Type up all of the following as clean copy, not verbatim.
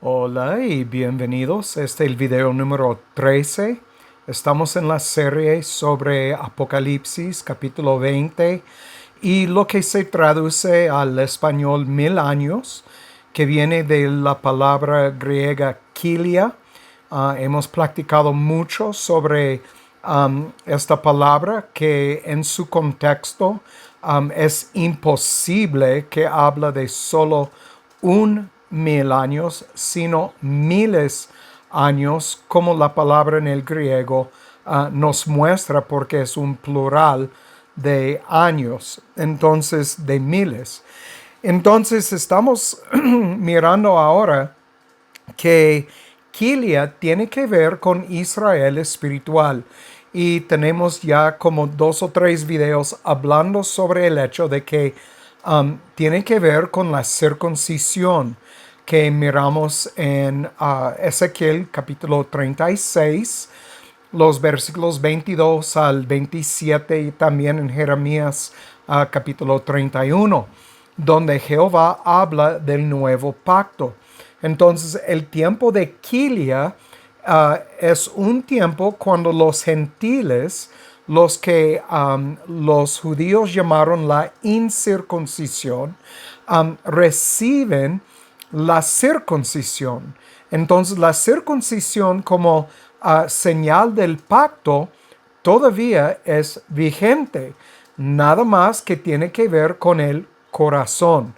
Hola y bienvenidos. Este es el video número 13. Estamos en la serie sobre Apocalipsis, capítulo 20, y lo que se traduce al español 1000 años, que viene de la palabra griega kilia. Hemos practicado mucho sobre esta palabra que en su contexto es imposible que habla de solo un 1000 años, sino miles años, como la palabra en el griego nos muestra, porque es un plural de años, entonces de miles. Entonces estamos mirando ahora que Kilia tiene que ver con Israel espiritual. Y tenemos ya como 2 o 3 videos hablando sobre el hecho de que tiene que ver con la circuncisión que miramos en Ezequiel capítulo 36, los versículos 22 al 27, y también en Jeremías capítulo 31, donde Jehová habla del nuevo pacto. Entonces, el tiempo de Kilia es un tiempo cuando los gentiles, los que los judíos llamaron la incircuncisión, reciben la circuncisión. Entonces, la circuncisión como señal del pacto todavía es vigente, nada más que tiene que ver con el corazón.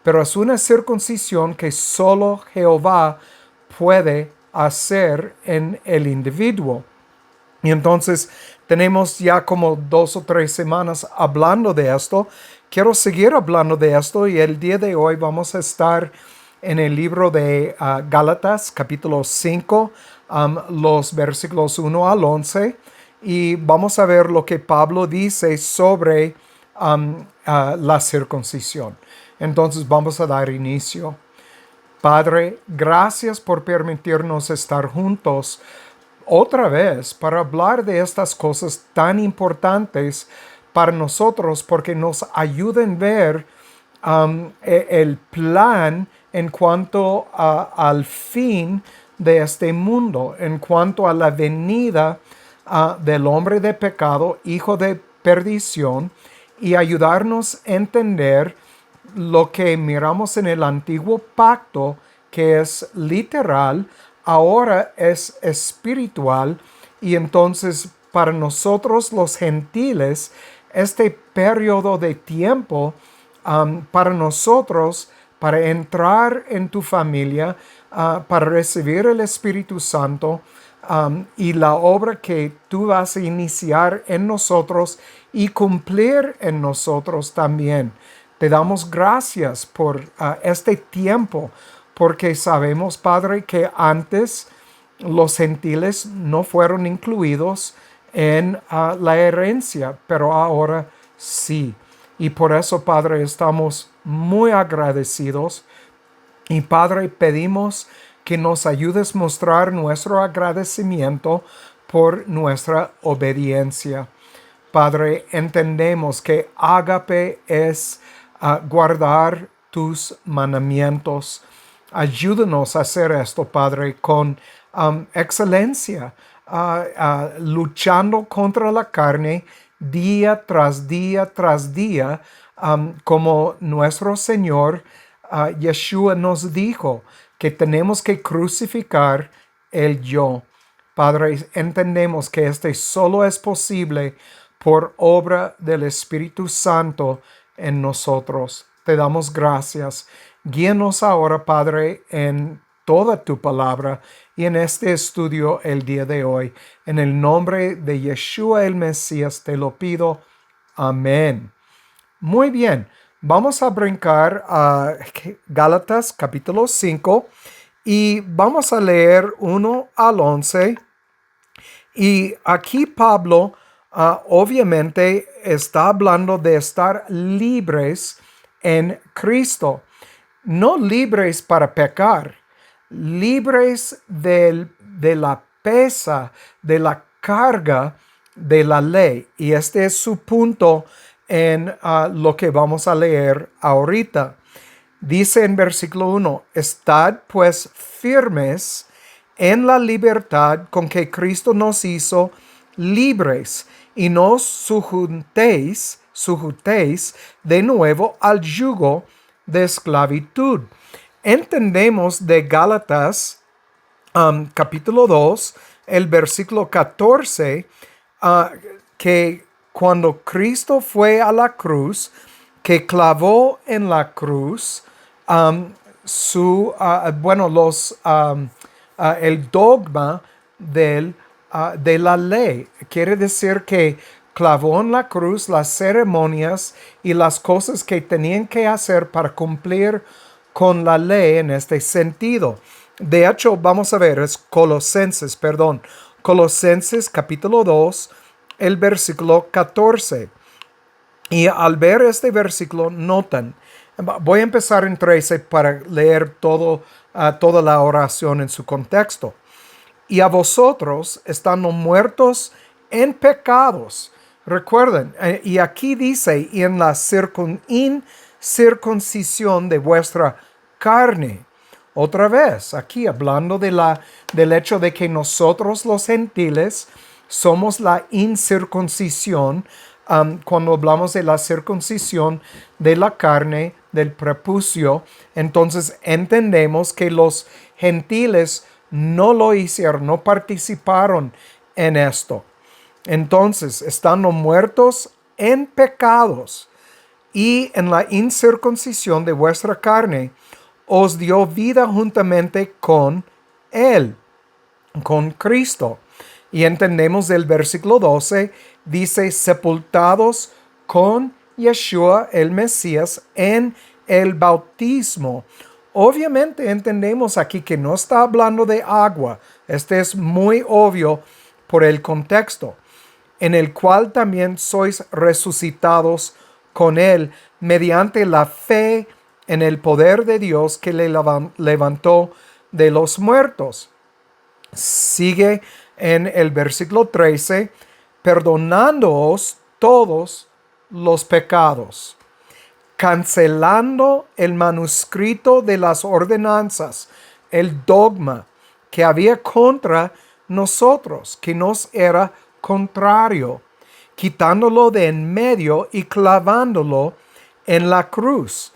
Pero es una circuncisión que solo Jehová puede hacer en el individuo. Y entonces tenemos ya como 2 o 3 semanas hablando de esto. Quiero seguir hablando de esto, y el día de hoy vamos a estar en el libro de Gálatas, capítulo 5, los versículos 1 al 11, y vamos a ver lo que Pablo dice sobre la circuncisión. Entonces vamos a dar inicio. Padre, gracias por permitirnos estar juntos otra vez para hablar de estas cosas tan importantes para nosotros, porque nos ayudan a ver el plan en cuanto al fin de este mundo, en cuanto a la venida del hombre de pecado, hijo de perdición, y ayudarnos a entender lo que miramos en el antiguo pacto, que es literal, ahora es espiritual. Y entonces para nosotros los gentiles, este periodo de tiempo, para nosotros, para entrar en tu familia, para recibir el Espíritu Santo, y la obra que tú vas a iniciar en nosotros y cumplir en nosotros también. Te damos gracias por este tiempo, porque sabemos, Padre, que antes los gentiles no fueron incluidos en la herencia, pero ahora sí. Y por eso, Padre, estamos muy agradecidos. Y Padre, pedimos que nos ayudes a mostrar nuestro agradecimiento por nuestra obediencia. Padre, entendemos que ágape es guardar tus mandamientos. Ayúdanos a hacer esto, Padre, con excelencia, luchando contra la carne día tras día tras día, como nuestro Señor Yeshua nos dijo que tenemos que crucificar el yo. Padre, entendemos que este solo es posible por obra del Espíritu Santo en nosotros. Te damos gracias. Guíanos ahora, Padre, en toda tu palabra y en este estudio el día de hoy. En el nombre de Yeshua el Mesías te lo pido. Amén. Muy bien, vamos a brincar a Gálatas capítulo 5 y vamos a leer 1 al 11. Y aquí Pablo obviamente está hablando de estar libres en Cristo. No libres para pecar, libres de la pesa, de la carga de la ley. Y este es su punto en lo que vamos a leer ahorita. Dice en versículo 1, estad pues firmes en la libertad con que Cristo nos hizo libres, y no sujetéis de nuevo al yugo de esclavitud. Entendemos de Gálatas capítulo 2, el versículo 14, que cuando Cristo fue a la cruz, que clavó en la cruz el dogma de la ley. Quiere decir que clavó en la cruz las ceremonias y las cosas que tenían que hacer para cumplir con la ley en este sentido. De hecho, vamos a ver, es Colosenses capítulo 2, el versículo 14. Y al ver este versículo, notan, voy a empezar en 13 para leer toda la oración en su contexto. Y a vosotros, estando muertos en pecados. Recuerden, y aquí dice, y en la incircuncisión de vuestra carne. Otra vez, aquí hablando del hecho de que nosotros los gentiles somos la incircuncisión, cuando hablamos de la circuncisión de la carne, del prepucio, entonces entendemos que los gentiles no lo hicieron, no participaron en esto. Entonces, estando muertos en pecados y en la incircuncisión de vuestra carne, os dio vida juntamente con Él, con Cristo. Y entendemos del versículo 12, dice, sepultados con Yeshua el Mesías en el bautismo. Obviamente entendemos aquí que no está hablando de agua. Este es muy obvio por el contexto, en el cual también sois resucitados con Él mediante la fe en el poder de Dios que le levantó de los muertos. Sigue en el versículo 13, perdonándoos todos los pecados, cancelando el manuscrito de las ordenanzas, el dogma que había contra nosotros, que nos era contrario, quitándolo de en medio y clavándolo en la cruz.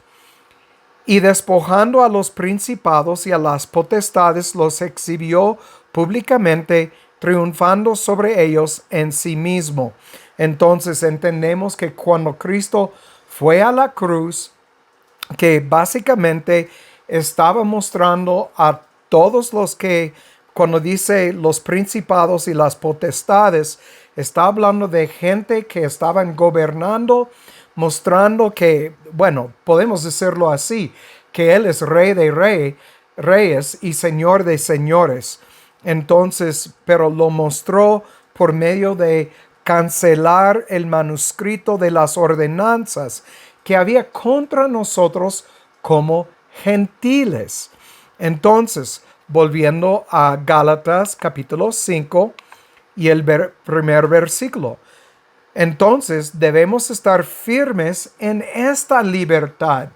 Y despojando a los principados y a las potestades, los exhibió públicamente, triunfando sobre ellos en sí mismo. Entonces entendemos que cuando Cristo fue a la cruz, que básicamente estaba mostrando a todos los que, cuando dice los principados y las potestades, está hablando de gente que estaban gobernando, mostrando que, bueno, podemos decirlo así, que Él es Rey de reyes y Señor de señores. Entonces, pero lo mostró por medio de cancelar el manuscrito de las ordenanzas que había contra nosotros como gentiles. Entonces, volviendo a Gálatas capítulo 5 y el primer versículo. Entonces, debemos estar firmes en esta libertad.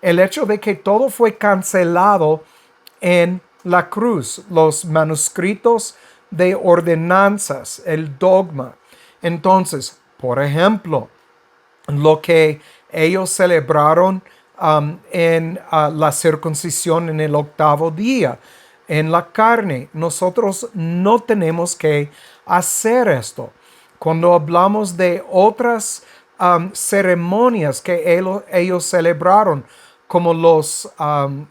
El hecho de que todo fue cancelado en la cruz, los manuscritos de ordenanzas, el dogma. Entonces, por ejemplo, lo que ellos celebraron en la circuncisión en el octavo día, en la carne, nosotros no tenemos que hacer esto. Cuando hablamos de otras ceremonias que ellos celebraron, como los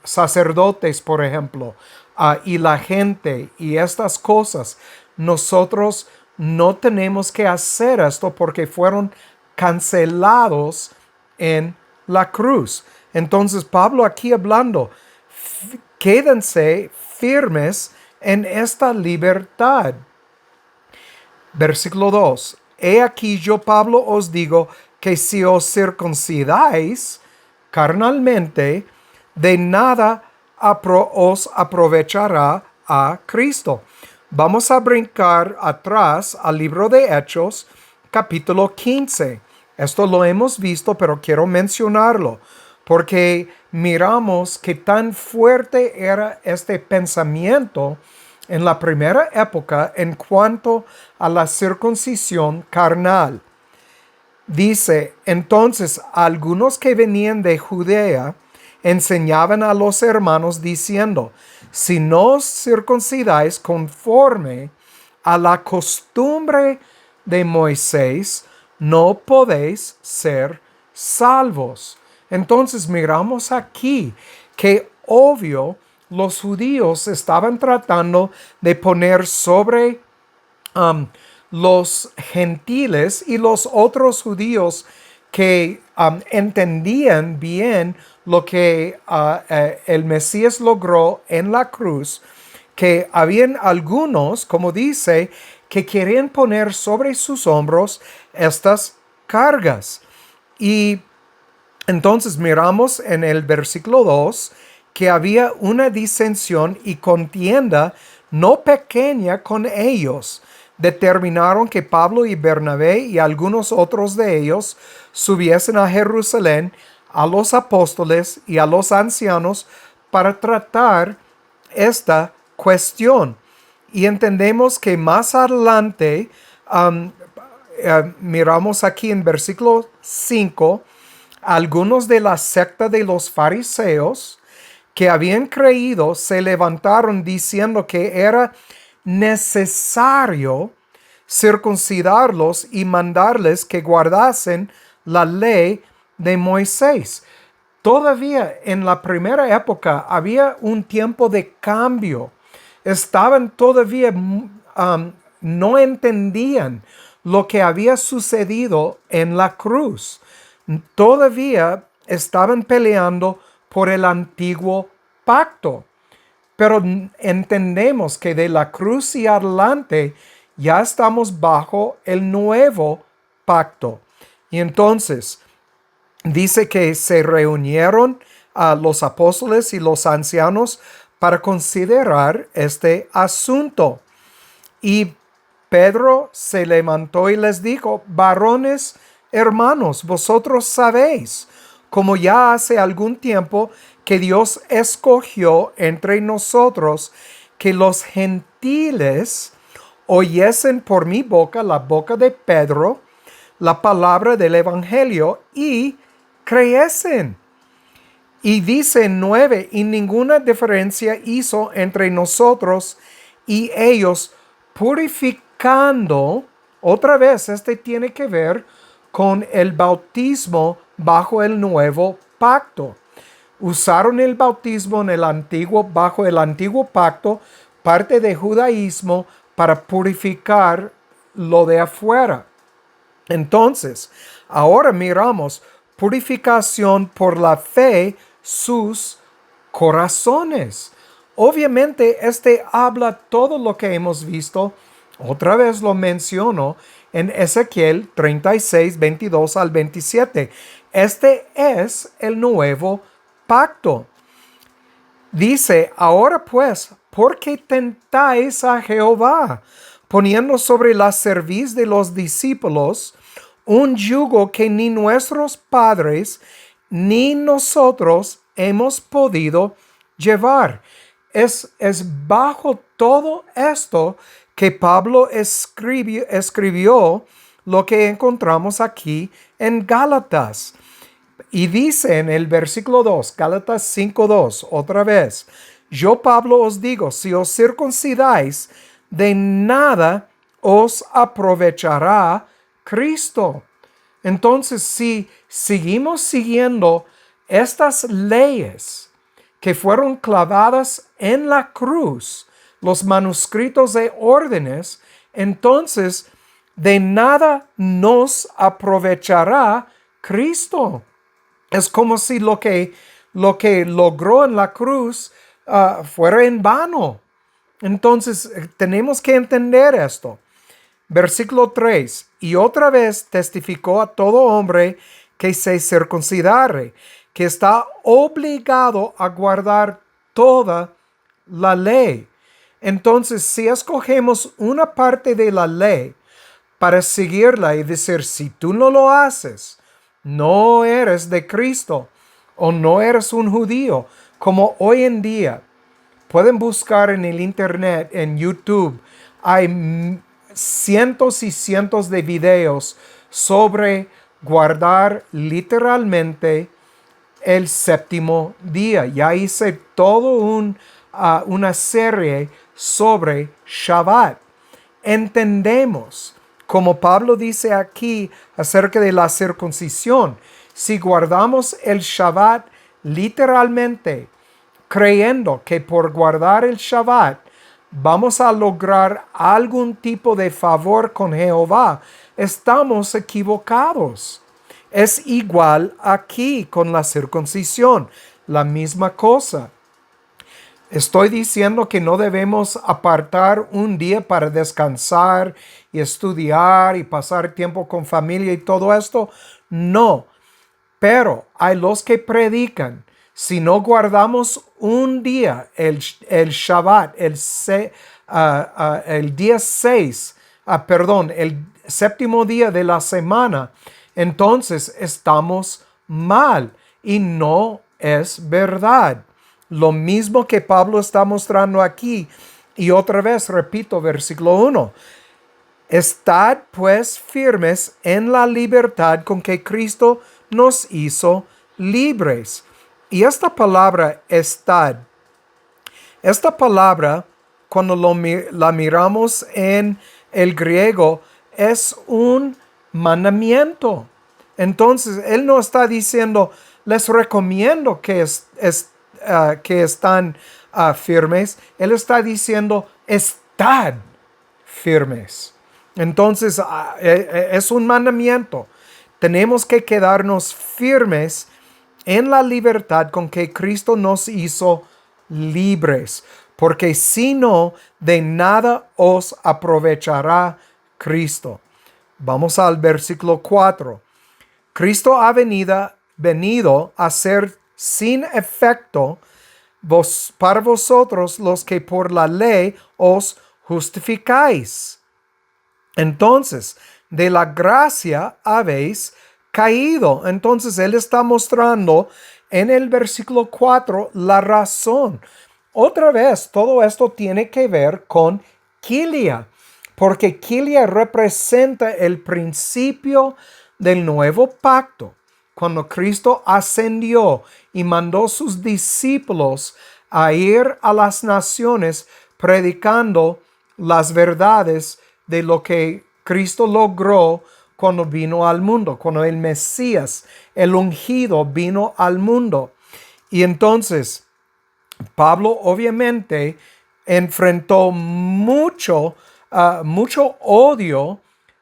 sacerdotes, por ejemplo, y la gente y estas cosas, nosotros no tenemos que hacer esto porque fueron cancelados en la cruz. Entonces Pablo aquí hablando, quédense firmes en esta libertad. Versículo 2. He aquí yo, Pablo, os digo que si os circuncidáis carnalmente, de nada os aprovechará a Cristo. Vamos a brincar atrás al libro de Hechos, capítulo 15. Esto lo hemos visto, pero quiero mencionarlo. porque miramos que tan fuerte era este pensamiento en la primera época en cuanto a la circuncisión carnal. Dice, entonces algunos que venían de Judea enseñaban a los hermanos diciendo, si no os circuncidáis conforme a la costumbre de Moisés, no podéis ser salvos. Entonces miramos aquí que obvio los judíos estaban tratando de poner sobre los gentiles y los otros judíos que entendían bien lo que el Mesías logró en la cruz, que habían algunos, como dice, que querían poner sobre sus hombros estas cargas. Y entonces miramos en el versículo 2 que había una disensión y contienda no pequeña con ellos. Determinaron que Pablo y Bernabé y algunos otros de ellos subiesen a Jerusalén a los apóstoles y a los ancianos para tratar esta cuestión. Y entendemos que más adelante, miramos aquí en versículo 5, algunos de la secta de los fariseos que habían creído se levantaron diciendo que era necesario circuncidarlos y mandarles que guardasen la ley de Moisés. Todavía en la primera época había un tiempo de cambio. Estaban todavía, no entendían lo que había sucedido en la cruz. Todavía estaban peleando por el antiguo pacto. Pero entendemos que de la cruz y adelante ya estamos bajo el nuevo pacto. Y entonces dice que se reunieron a los apóstoles y los ancianos para considerar este asunto. Y Pedro se levantó y les dijo, varones, hermanos, vosotros sabéis, como ya hace algún tiempo que Dios escogió entre nosotros que los gentiles oyesen por mi boca, la boca de Pedro, la palabra del evangelio y creyesen. Y dice 9, y ninguna diferencia hizo entre nosotros y ellos, purificando. Otra vez, este tiene que ver con el bautismo bajo el nuevo pacto. Usaron el bautismo en el antiguo, bajo el antiguo pacto, parte de judaísmo, para purificar lo de afuera. Entonces, ahora miramos purificación por la fe, sus corazones. Obviamente, este habla todo lo que hemos visto. Otra vez lo menciono en Ezequiel 36, 22 al 27. Este es el nuevo pacto. Dice, ahora pues, ¿por qué tentáis a Jehová, poniendo sobre la cerviz de los discípulos un yugo que ni nuestros padres ni nosotros hemos podido llevar? Es bajo todo esto que Pablo escribió lo que encontramos aquí en Gálatas. Y dice en el versículo 2, Gálatas 5:2, otra vez, yo Pablo os digo, si os circuncidáis, de nada os aprovechará Cristo. Entonces, si seguimos siguiendo estas leyes que fueron clavadas en la cruz, los manuscritos de órdenes, entonces de nada nos aprovechará Cristo. Es como si lo que logró en la cruz fuera en vano. Entonces tenemos que entender esto. Versículo 3. Y otra vez testificó a todo hombre que se circuncidare, que está obligado a guardar toda la ley. Entonces, si escogemos una parte de la ley para seguirla y decir, si tú no lo haces, no eres de Cristo, o no eres un judío, como hoy en día. Pueden buscar en el internet, en YouTube. Hay cientos y cientos de videos sobre guardar literalmente el séptimo día. Ya hice una serie sobre Shabbat. Entendemos, como Pablo dice aquí acerca de la circuncisión, si guardamos el Shabbat literalmente, creyendo que por guardar el Shabbat vamos a lograr algún tipo de favor con Jehová, estamos equivocados. Es igual aquí con la circuncisión, la misma cosa. Estoy diciendo que no debemos apartar un día para descansar y estudiar y pasar tiempo con familia y todo esto. No, pero hay los que predican, si no guardamos un día, el Shabbat, el día 6, el séptimo día de la semana, entonces estamos mal y no es verdad. Lo mismo que Pablo está mostrando aquí. Y otra vez repito, versículo 1. Estad pues firmes en la libertad con que Cristo nos hizo libres. Y esta palabra estad, esta palabra cuando la miramos en el griego es un mandamiento. Entonces él no está diciendo les recomiendo que están firmes. Él está diciendo estad firmes. Entonces es un mandamiento. Tenemos que quedarnos firmes en la libertad con que Cristo nos hizo libres, porque si no, de nada os aprovechará Cristo. Vamos al versículo 4. Cristo ha venido a ser sin efecto para vosotros los que por la ley os justificáis. Entonces, de la gracia habéis caído. Entonces, él está mostrando en el versículo 4 la razón. Otra vez, todo esto tiene que ver con Kilia, porque Kilia representa el principio del nuevo pacto. Cuando Cristo ascendió y mandó sus discípulos a ir a las naciones predicando las verdades de lo que Cristo logró cuando vino al mundo, cuando el Mesías, el ungido, vino al mundo. Y entonces, Pablo obviamente enfrentó mucho odio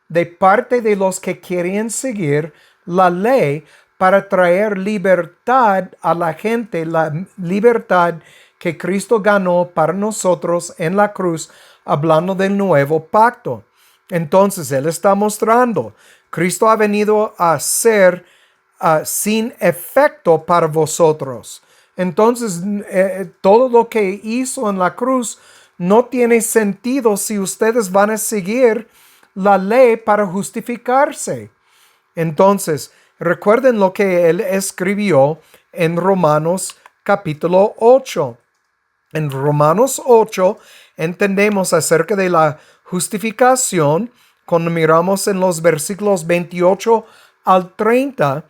de parte de los que querían seguir la ley para traer libertad a la gente, la libertad que Cristo ganó para nosotros en la cruz, hablando del nuevo pacto. Entonces, él está mostrando, Cristo ha venido a ser sin efecto para vosotros. Entonces, todo lo que hizo en la cruz no tiene sentido si ustedes van a seguir la ley para justificarse. Entonces, recuerden lo que él escribió en Romanos capítulo 8. En Romanos 8 entendemos acerca de la justificación cuando miramos en los versículos 28 al 30.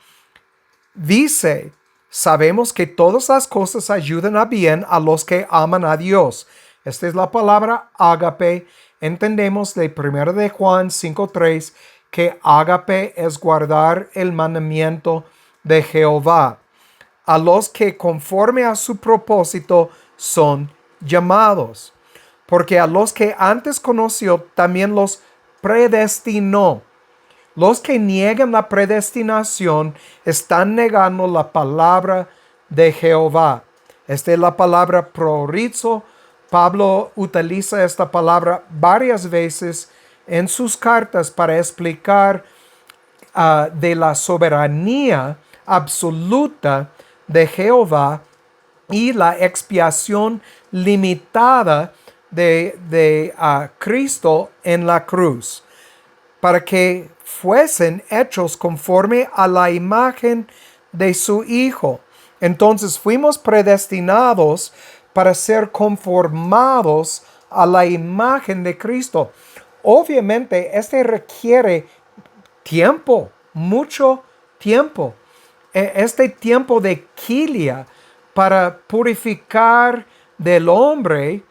Dice, sabemos que todas las cosas ayudan a bien a los que aman a Dios. Esta es la palabra ágape. Entendemos de 1 de Juan 5:3 que ágape es guardar el mandamiento de Jehová. A los que conforme a su propósito son llamados. Porque a los que antes conoció también los predestinó. Los que niegan la predestinación están negando la palabra de Jehová. Esta es la palabra prorizo. Pablo utiliza esta palabra varias veces en sus cartas para explicar de la soberanía absoluta de Jehová y la expiación limitada de Cristo en la cruz, para que fuesen hechos conforme a la imagen de su Hijo. Entonces fuimos predestinados para ser conformados a la imagen de Cristo. Obviamente, este requiere tiempo, mucho tiempo. Este tiempo de quilia para purificar del hombre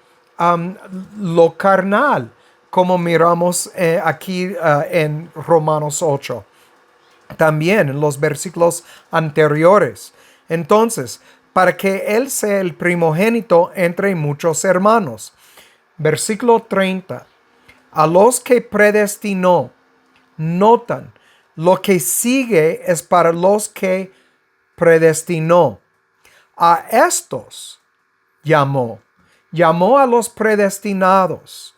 lo carnal, como miramos aquí en Romanos 8. También en los versículos anteriores. Entonces, para que Él sea el primogénito entre muchos hermanos. Versículo 30. A los que predestinó, notan, lo que sigue es para los que predestinó. A estos llamó. Llamó a los predestinados.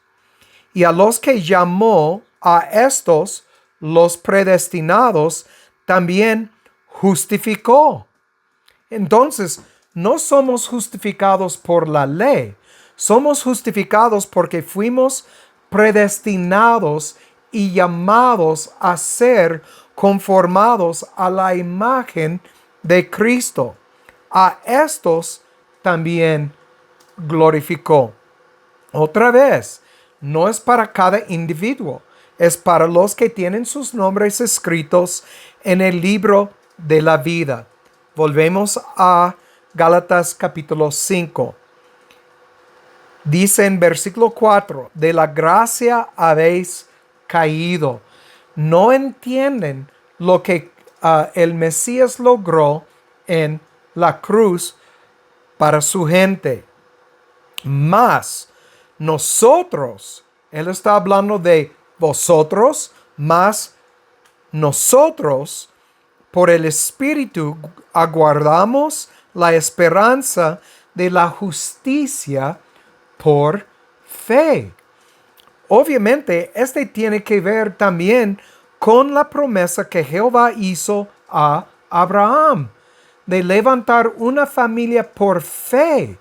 Y a los que llamó, a estos, los predestinados, también justificó. Entonces, no somos justificados por la ley. Somos justificados porque fuimos predestinados y llamados a ser conformados a la imagen de Cristo. A estos también glorificó. Otra vez, no es para cada individuo, es para los que tienen sus nombres escritos en el libro de la vida. Volvemos a Gálatas capítulo 5. Dice en versículo 4, de la gracia habéis caído. No entienden lo que el Mesías logró en la cruz para su gente. Mas nosotros, Él está hablando de vosotros, mas nosotros, por el Espíritu, aguardamos la esperanza de la justicia por fe. Obviamente, este tiene que ver también con la promesa que Jehová hizo a Abraham de levantar una familia por fe.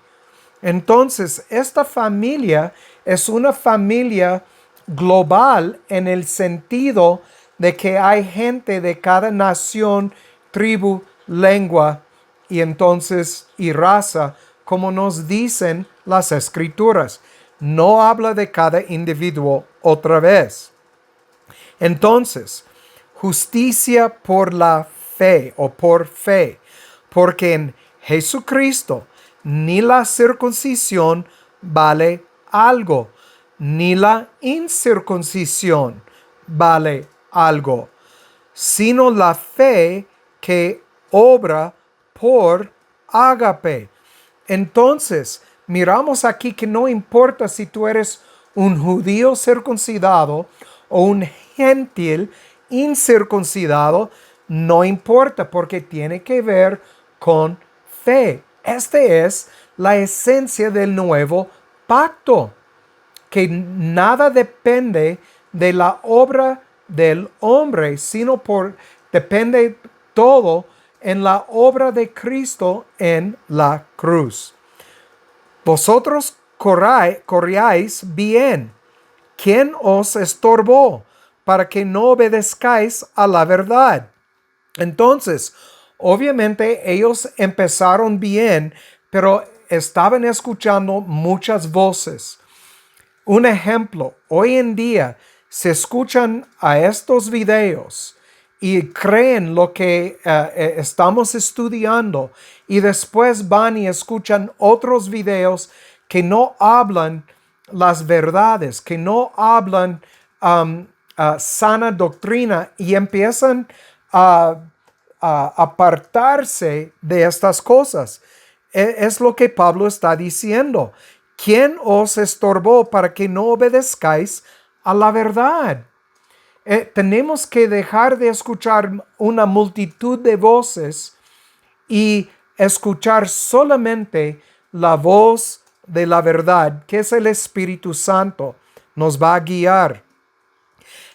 Entonces, esta familia es una familia global en el sentido de que hay gente de cada nación, tribu, lengua y raza, como nos dicen las escrituras. No habla de cada individuo otra vez. Entonces, justicia por la fe o por fe, porque en Jesucristo ni la circuncisión vale algo, ni la incircuncisión vale algo, sino la fe que obra por ágape. Entonces, miramos aquí que no importa si tú eres un judío circuncidado o un gentil incircuncidado, no importa porque tiene que ver con fe. Esta es la esencia del nuevo pacto, que nada depende de la obra del hombre, sino depende todo en la obra de Cristo en la cruz. Vosotros corríais bien. ¿Quién os estorbó para que no obedezcáis a la verdad? Entonces, obviamente ellos empezaron bien, pero estaban escuchando muchas voces. Un ejemplo, hoy en día se escuchan a estos videos y creen lo que estamos estudiando y después van y escuchan otros videos que no hablan las verdades, que no hablan sana doctrina y empiezan a apartarse de estas cosas. Es lo que Pablo está diciendo. ¿Quién os estorbó para que no obedezcáis a la verdad? Tenemos que dejar de escuchar una multitud de voces y escuchar solamente la voz de la verdad, que es el Espíritu Santo. Nos va a guiar.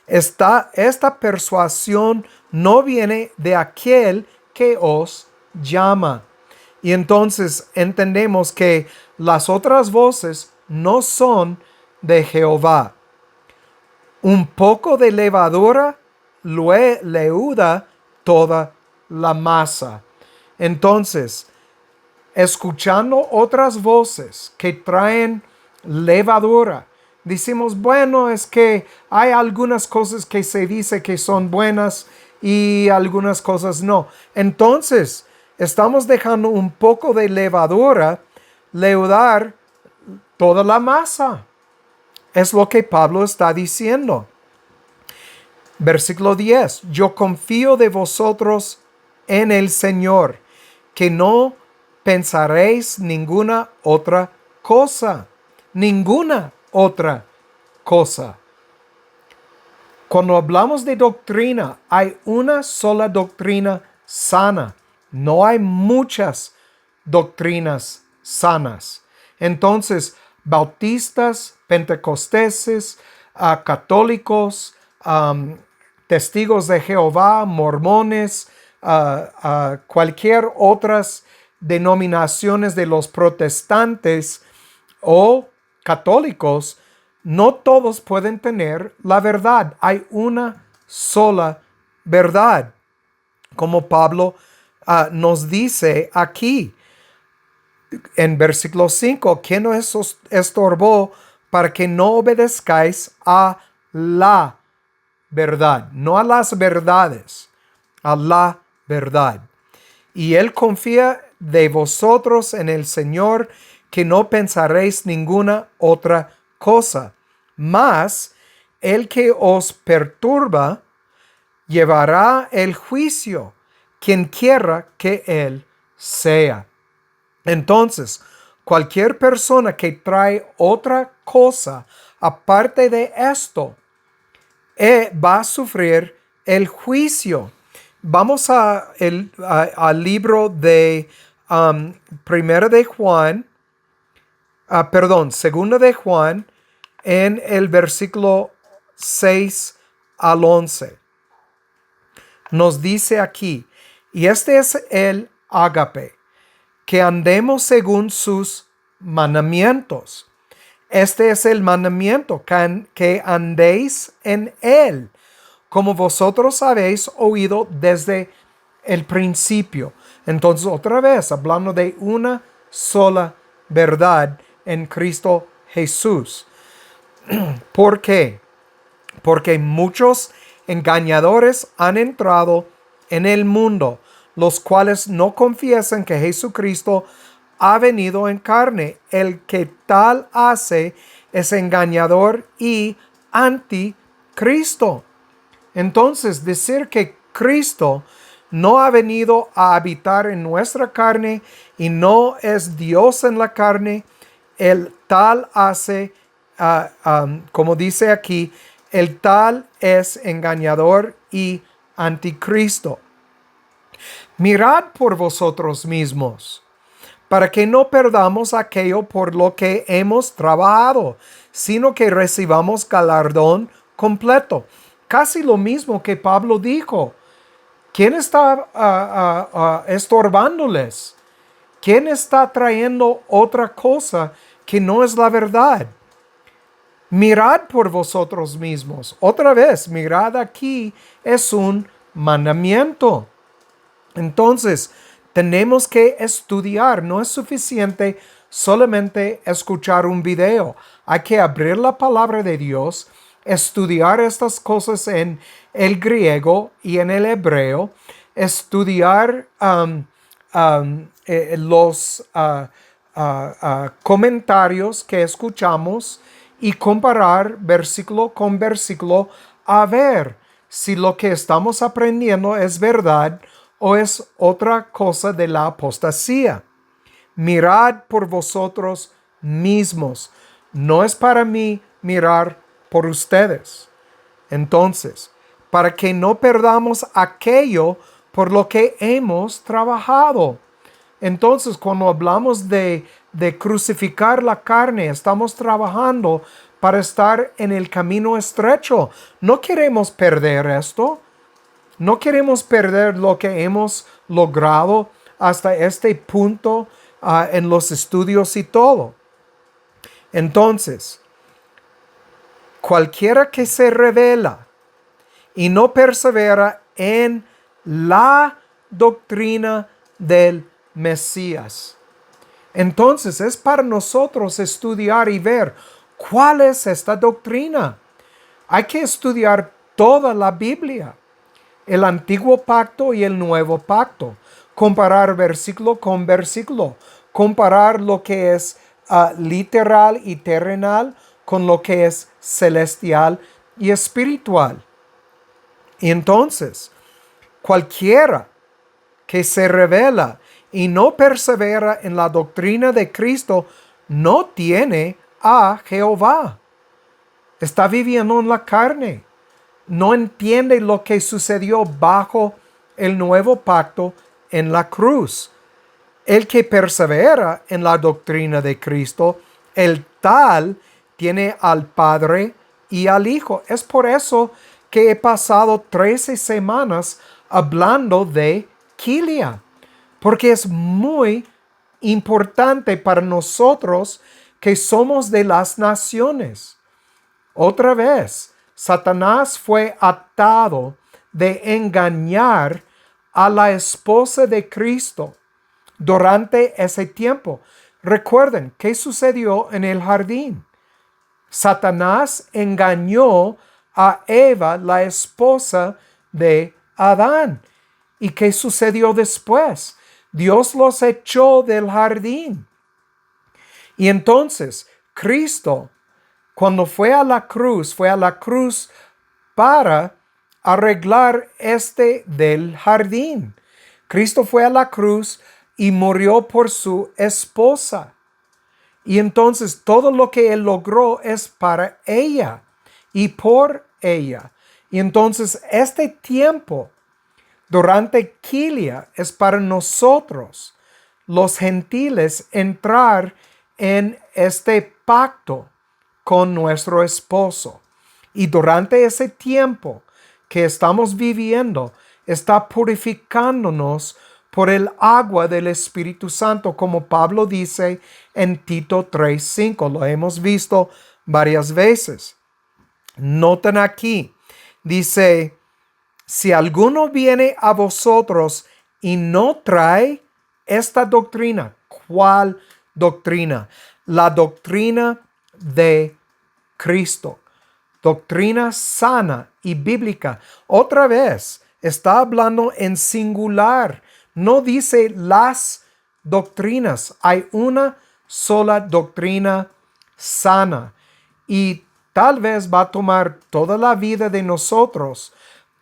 Esta persuasión no viene de aquel que os llama. Y entonces entendemos que las otras voces no son de Jehová. Un poco de levadura leuda toda la masa. Entonces, escuchando otras voces que traen levadura. Decimos, bueno, es que hay algunas cosas que se dice que son buenas y algunas cosas no. Entonces, estamos dejando un poco de levadura leudar toda la masa. Es lo que Pablo está diciendo. Versículo 10. Yo confío de vosotros en el Señor, que no pensaréis ninguna otra cosa. Ninguna otra cosa. Cuando hablamos de doctrina, hay una sola doctrina sana. No hay muchas doctrinas sanas. Entonces, bautistas, pentecosteses, católicos, testigos de Jehová, mormones, cualquier otras denominaciones de los protestantes o católicos, no todos pueden tener la verdad. Hay una sola verdad, como Pablo nos dice aquí en versículo 5, que no os estorbó para que no obedezcáis a la verdad, no a las verdades, a la verdad. Y él confía de vosotros en el Señor, que no pensaréis ninguna otra cosa. Mas el que os perturba llevará el juicio, quien quiera que él sea. Entonces, cualquier persona que trae otra cosa aparte de esto, va a sufrir el juicio. Vamos al libro de Primera de Juan, Segunda de Juan, en el versículo 6 al 11. Nos dice aquí, y este es el ágape, que andemos según sus mandamientos. Este es el mandamiento, que andéis en él, como vosotros habéis oído desde el principio. Entonces, otra vez, hablando de una sola verdad en Cristo Jesús. ¿Por qué? Porque muchos engañadores han entrado en el mundo, los cuales no confiesan que Jesucristo ha venido en carne. El que tal hace es engañador y anticristo. Entonces, decir que Cristo no ha venido a habitar en nuestra carne y no es Dios en la carne, el tal hace, como dice aquí, el tal es engañador y anticristo. Mirad por vosotros mismos, para que no perdamos aquello por lo que hemos trabajado, sino que recibamos galardón completo. Casi lo mismo que Pablo dijo. ¿Quién está estorbándoles? ¿Quién está trayendo otra cosa que no es la verdad? Mirad por vosotros mismos. Otra vez, mirad aquí es un mandamiento. Entonces, tenemos que estudiar. No es suficiente solamente escuchar un video. Hay que abrir la palabra de Dios, estudiar estas cosas en el griego y en el hebreo, estudiar los comentarios que escuchamos y comparar versículo con versículo a ver si lo que estamos aprendiendo es verdad o es otra cosa de la apostasía. Mirad por vosotros mismos. No es para mí mirar por ustedes. Entonces, para que no perdamos aquello por lo que hemos trabajado. Entonces, cuando hablamos de crucificar la carne, estamos trabajando para estar en el camino estrecho. No queremos perder esto. No queremos perder lo que hemos logrado hasta este punto en los estudios y todo. Entonces, cualquiera que se revela y no persevera en la doctrina del Mesías, Entonces es para nosotros estudiar y ver cuál es esta doctrina. Hay que estudiar toda la Biblia, el antiguo pacto y el nuevo pacto, comparar versículo con versículo, comparar lo que es literal y terrenal con lo que es celestial y espiritual. Y entonces, cualquiera que se revela y no persevera en la doctrina de Cristo no tiene a Jehová. Está viviendo en la carne. No entiende lo que sucedió bajo el nuevo pacto en la cruz. El que persevera en la doctrina de Cristo, el tal tiene al Padre y al Hijo. Es por eso que he pasado 13 semanas hablando de Quilia, porque es muy importante para nosotros que somos de las naciones. Otra vez, Satanás fue atado de engañar a la esposa de Cristo durante ese tiempo. Recuerden, ¿qué sucedió en el jardín? Satanás engañó a Eva, la esposa de Adán. ¿Y qué sucedió después? Dios los echó del jardín. Y entonces, Cristo, cuando fue a la cruz para arreglar del jardín. Cristo fue a la cruz y murió por su esposa. Y entonces todo lo que él logró es para ella y por ella. Y entonces este tiempo durante Quilia es para nosotros, los gentiles, entrar en este pacto con nuestro esposo. Y durante ese tiempo que estamos viviendo, está purificándonos por el agua del Espíritu Santo, como Pablo dice en Tito 3:5. Lo hemos visto varias veces. Noten aquí, dice, si alguno viene a vosotros y no trae esta doctrina. ¿Cuál doctrina? La doctrina de Cristo. Doctrina sana y bíblica. Otra vez, está hablando en singular. No dice las doctrinas. Hay una sola doctrina sana. Y tal vez va a tomar toda la vida de nosotros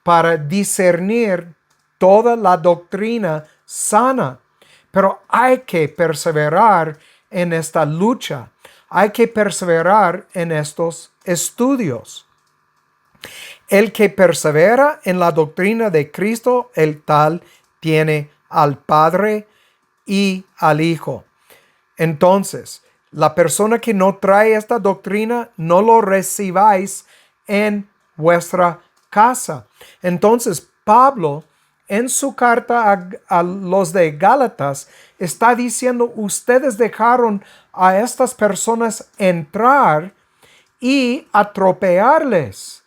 para discernir toda la doctrina sana. Pero hay que perseverar en esta lucha. Hay que perseverar en estos estudios. El que persevera en la doctrina de Cristo, el tal tiene al Padre y al Hijo. Entonces, la persona que no trae esta doctrina, no lo recibáis en vuestra casa. Entonces, Pablo, en su carta a los de Gálatas, está diciendo, ustedes dejaron a estas personas entrar y atropellarles.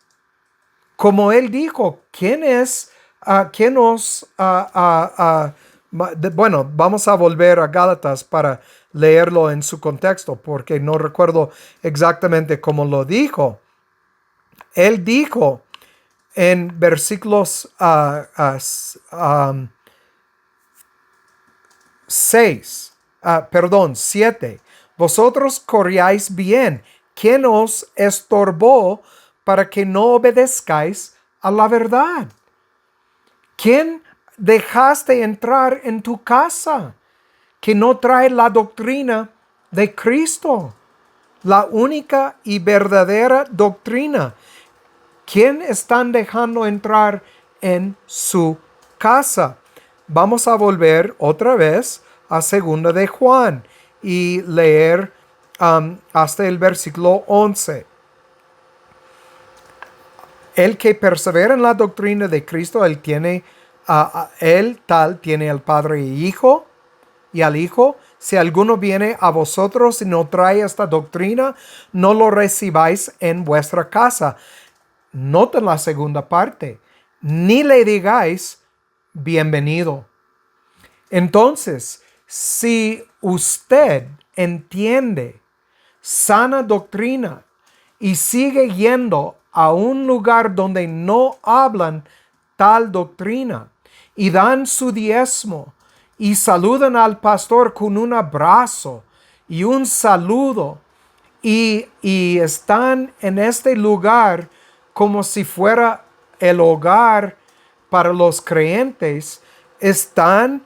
Como él dijo, ¿quién es? ¿Quién os? Bueno, vamos a volver a Gálatas para leerlo en su contexto, porque no recuerdo exactamente cómo lo dijo. Él dijo en versículos 7, vosotros corríais bien. ¿Quién os estorbó para que no obedezcáis a la verdad? ¿Quién dejaste entrar en tu casa que no trae la doctrina de Cristo? La única y verdadera doctrina. ¿Quién están dejando entrar en su casa? Vamos a volver otra vez a 2 de Juan y leer hasta el versículo 11. El que persevera en la doctrina de Cristo, él tal tiene al Padre y al Hijo. Si alguno viene a vosotros y no trae esta doctrina, no lo recibáis en vuestra casa. Noten la segunda parte. Ni le digáis bienvenido. Entonces, si usted entiende sana doctrina y sigue yendo a un lugar donde no hablan tal doctrina y dan su diezmo y saludan al pastor con un abrazo y un saludo y están en este lugar como si fuera el hogar para los creyentes, están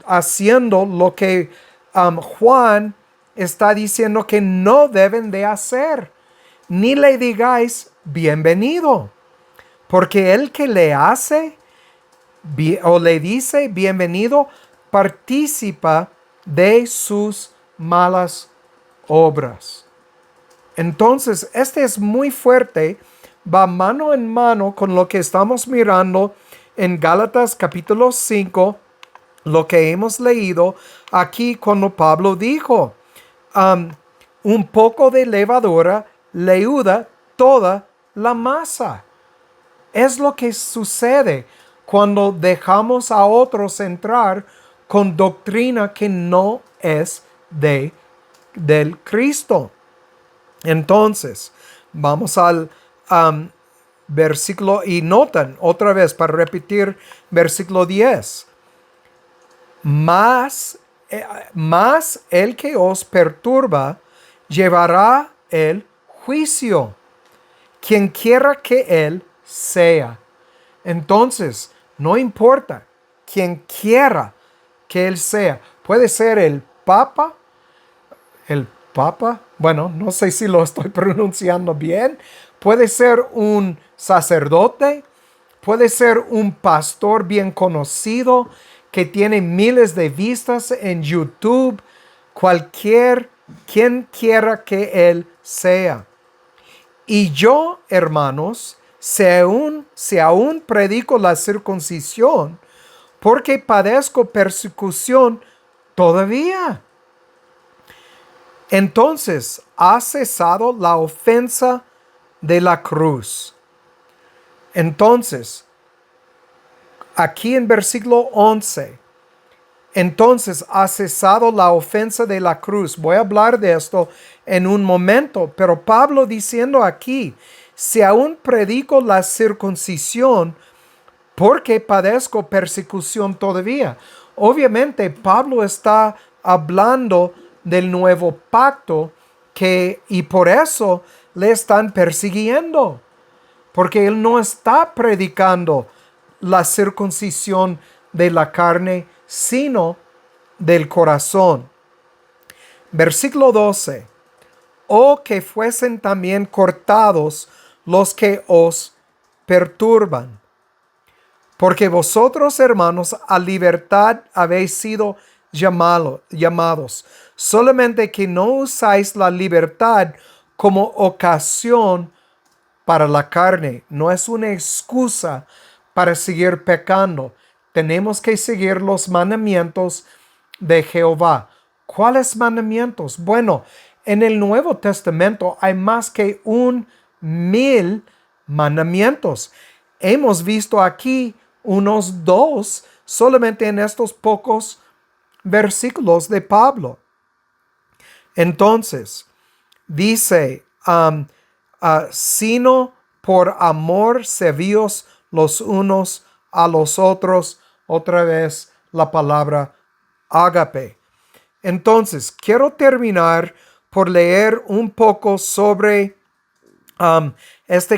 haciendo lo que Juan está diciendo que no deben de hacer. Ni le digáis bienvenido, porque el que le hace o le dice bienvenido participa de sus malas obras. Entonces, este es muy fuerte, va mano en mano con lo que estamos mirando en Gálatas capítulo 5, lo que hemos leído aquí cuando Pablo dijo, un poco de levadura leuda toda la masa. Es lo que sucede cuando dejamos a otros entrar con doctrina que no es del Cristo. Entonces, vamos al versículo y notan otra vez para repetir versículo 10. Más el que os perturba llevará el juicio, quien quiera que él sea. Entonces, no importa quien quiera que él sea. Puede ser el Papa, bueno, no sé si lo estoy pronunciando bien. Puede ser un sacerdote, puede ser un pastor bien conocido que tiene miles de vistas en YouTube, quien quiera que él sea. Y yo, hermanos, si aún predico la circuncisión, porque padezco persecución todavía. Entonces, ha cesado la ofensa de la cruz. Entonces, aquí en versículo 11, entonces ha cesado la ofensa de la cruz. Voy a hablar de esto en un momento, pero Pablo diciendo aquí, si aún predico la circuncisión, porque padezco persecución todavía. Obviamente, Pablo está hablando del nuevo pacto y por eso le están persiguiendo, porque él no está predicando la circuncisión de la carne, sino del corazón. Versículo 12. O que fuesen también cortados los que os perturban. Porque vosotros, hermanos, a libertad habéis sido llamados, solamente que no usáis la libertad como ocasión para la carne. No es una excusa para seguir pecando. Tenemos que seguir los mandamientos de Jehová. ¿Cuáles mandamientos? Bueno, en el Nuevo Testamento hay más que 1,000 mandamientos. Hemos visto aquí unos 2 solamente en estos pocos versículos de Pablo. Entonces, dice, sino por amor servíos los unos a los otros. Otra vez la palabra ágape. Entonces, quiero terminar por leer un poco sobre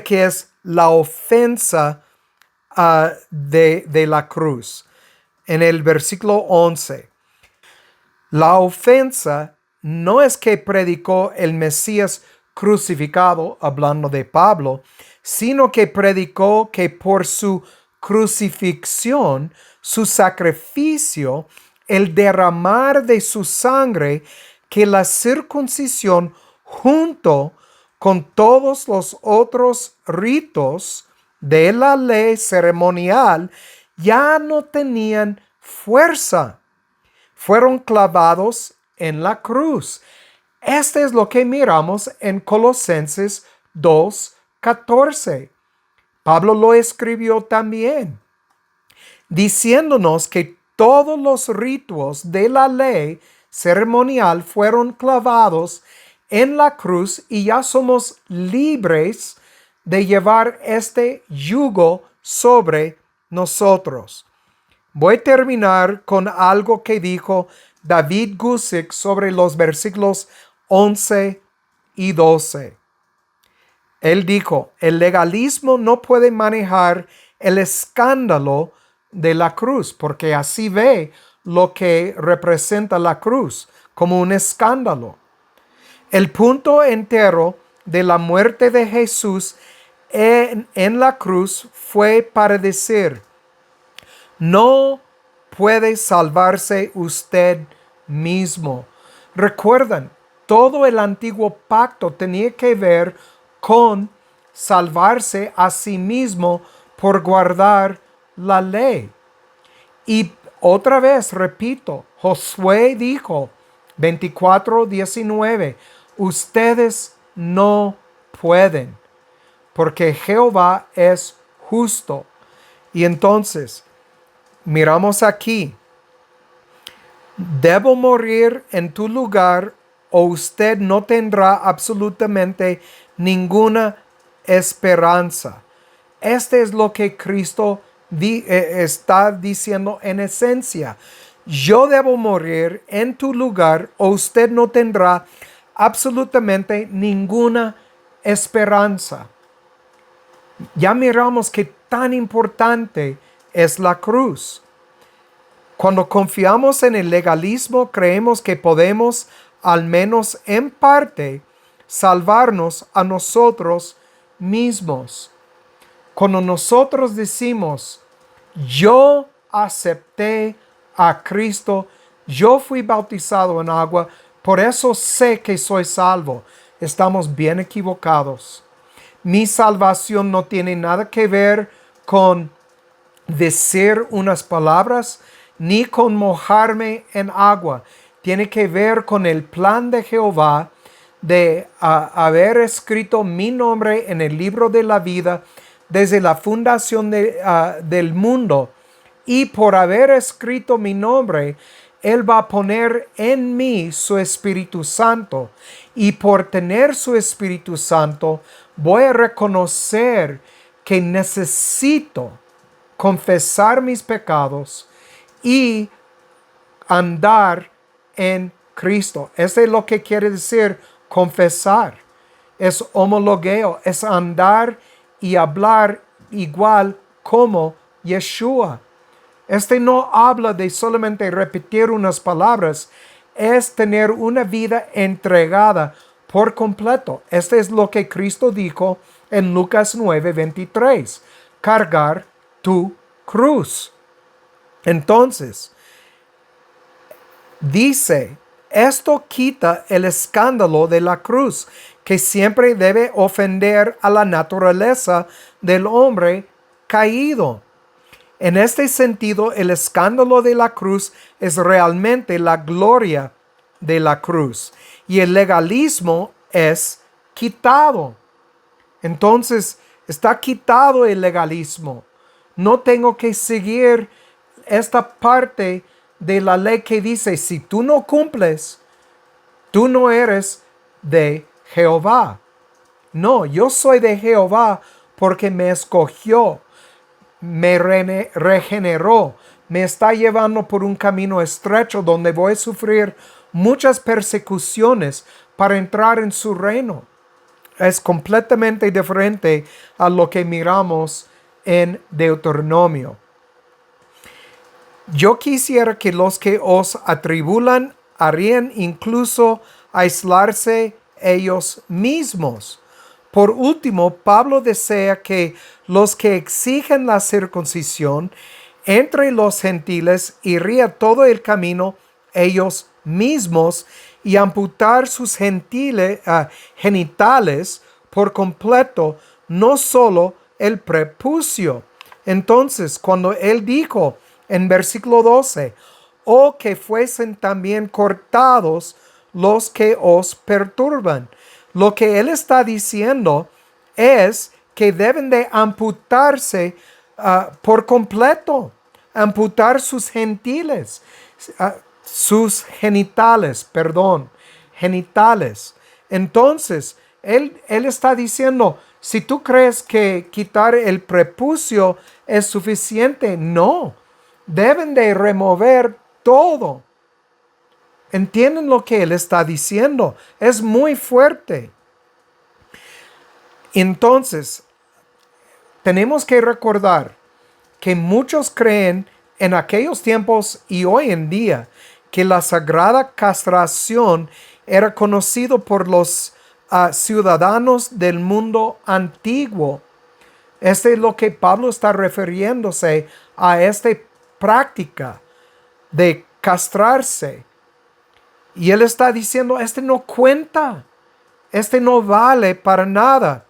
que es la ofensa de la cruz. En el versículo 11. La ofensa no es que predicó el Mesías crucificado, hablando de Pablo, sino que predicó que por su crucifixión, su sacrificio, el derramar de su sangre, que la circuncisión junto con todos los otros ritos de la ley ceremonial ya no tenían fuerza. Fueron clavados en la cruz. Este es lo que miramos en Colosenses 2:14. Pablo lo escribió también, diciéndonos que todos los ritos de la ley ceremonial fueron clavados en la cruz y ya somos libres de llevar este yugo sobre nosotros. Voy a terminar con algo que dijo David Guzik sobre los versículos 11 y 12. Él dijo, el legalismo no puede manejar el escándalo de la cruz, porque así ve lo que representa la cruz, como un escándalo. El punto entero de la muerte de Jesús en la cruz fue para decir, no puede salvarse usted mismo. Recuerdan, todo el antiguo pacto tenía que ver con salvarse a sí mismo por guardar la ley. Y otra vez, repito, Josué dijo, 24:19, ustedes no pueden, porque Jehová es justo. Y entonces, miramos aquí, debo morir en tu lugar o usted no tendrá absolutamente ninguna esperanza. Este es lo que Cristo está diciendo en esencia. Yo debo morir en tu lugar o usted no tendrá absolutamente ninguna esperanza. Ya miramos que tan importante es la cruz. Cuando confiamos en el legalismo, creemos que podemos, al menos en parte, salvarnos a nosotros mismos. Cuando nosotros decimos, yo acepté a Cristo, yo fui bautizado en agua, por eso sé que soy salvo, estamos bien equivocados. Mi salvación no tiene nada que ver con decir unas palabras, ni con mojarme en agua. Tiene que ver con el plan de Jehová de haber escrito mi nombre en el libro de la vida desde la fundación del mundo. Y por haber escrito mi nombre, Él va a poner en mí su Espíritu Santo. Y por tener su Espíritu Santo, voy a reconocer que necesito confesar mis pecados y andar en Cristo. Eso es lo que quiere decir confesar. Es homologueo, es andar y hablar igual como Yeshua. Este no habla de solamente repetir unas palabras, es tener una vida entregada por completo. Este es lo que Cristo dijo en Lucas 9:23. Cargar tu cruz. Entonces, dice, esto quita el escándalo de la cruz, que siempre debe ofender a la naturaleza del hombre caído. En este sentido, el escándalo de la cruz es realmente la gloria de la cruz y el legalismo es quitado. Entonces, está quitado el legalismo. No tengo que seguir esta parte de la ley que dice, si tú no cumples, tú no eres de Jehová. No, yo soy de Jehová porque me escogió, me regeneró, me está llevando por un camino estrecho donde voy a sufrir muchas persecuciones para entrar en su reino. Es completamente diferente a lo que miramos en Deuteronomio. Yo quisiera que los que os atribulan harían incluso aislarse ellos mismos. Por último, Pablo desea que los que exigen la circuncisión entre los gentiles iría todo el camino ellos mismos y amputar sus genitales por completo, no solo el prepucio. Entonces, cuando él dijo en versículo 12, o que fuesen también cortados los que os perturban. Lo que él está diciendo es que deben de amputarse por completo, amputar sus genitales, perdón, genitales. Entonces, él está diciendo, si tú crees que quitar el prepucio es suficiente, no, deben de remover todo. ¿Entienden lo que él está diciendo? Es muy fuerte. Entonces, tenemos que recordar que muchos creen en aquellos tiempos y hoy en día que la sagrada castración era conocido por los ciudadanos del mundo antiguo. Es lo que Pablo está refiriéndose a esta práctica de castrarse. Y él está diciendo, no cuenta, no vale para nada.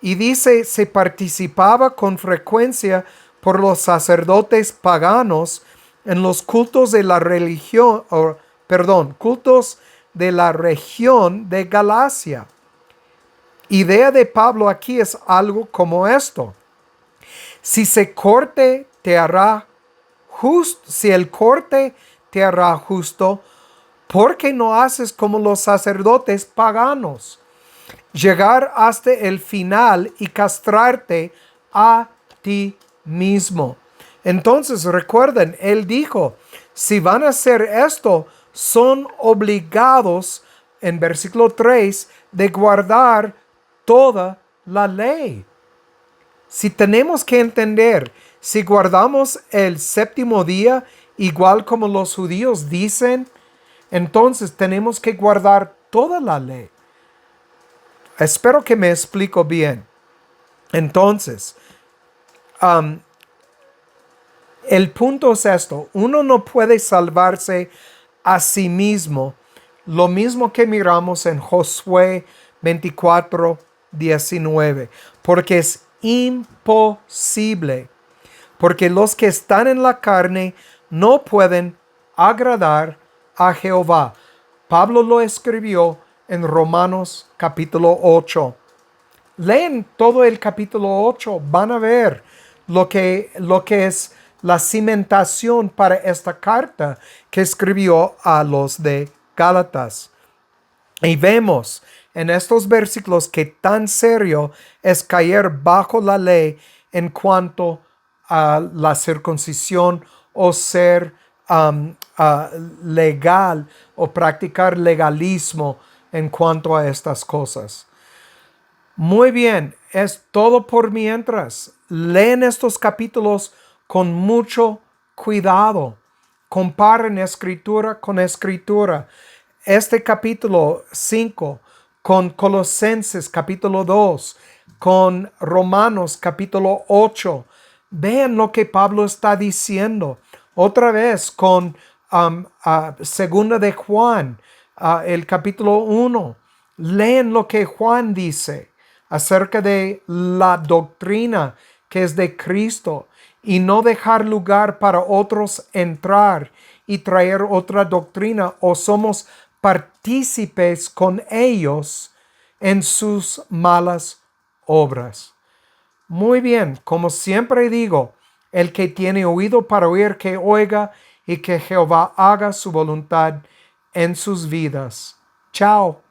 Y dice, se participaba con frecuencia por los sacerdotes paganos en los cultos de la religión, cultos de la región de Galacia. Idea de Pablo aquí es algo como esto. Si el corte te hará justo, ¿por qué no haces como los sacerdotes paganos? Llegar hasta el final y castrarte a ti mismo. Entonces recuerden, él dijo, si van a hacer esto, son obligados, en versículo 3, de guardar toda la ley. Si tenemos que entender, si guardamos el séptimo día, igual como los judíos dicen, entonces tenemos que guardar toda la ley. Espero que me explico bien. Entonces, el punto es esto. Uno no puede salvarse a sí mismo. Lo mismo que miramos en Josué 24:19. Porque es imposible. Porque los que están en la carne no pueden agradar a Jehová. Pablo lo escribió en Romanos capítulo 8. Leen todo el capítulo 8, van a ver lo que es la cimentación para esta carta que escribió a los de Gálatas. Y vemos en estos versículos que tan serio es caer bajo la ley en cuanto a la circuncisión o ser legal o practicar legalismo en cuanto a estas cosas. Muy bien, es todo por mientras. Leen estos capítulos con mucho cuidado. Comparen escritura con escritura. Este capítulo 5 con Colosenses capítulo 2, con Romanos capítulo 8. Vean lo que Pablo está diciendo. Otra vez con segunda de Juan, el capítulo 1. Leen lo que Juan dice acerca de la doctrina que es de Cristo y no dejar lugar para otros entrar y traer otra doctrina, o somos partícipes con ellos en sus malas obras. Muy bien, como siempre digo, el que tiene oído para oír, que oiga, y que Jehová haga su voluntad en sus vidas. Chao.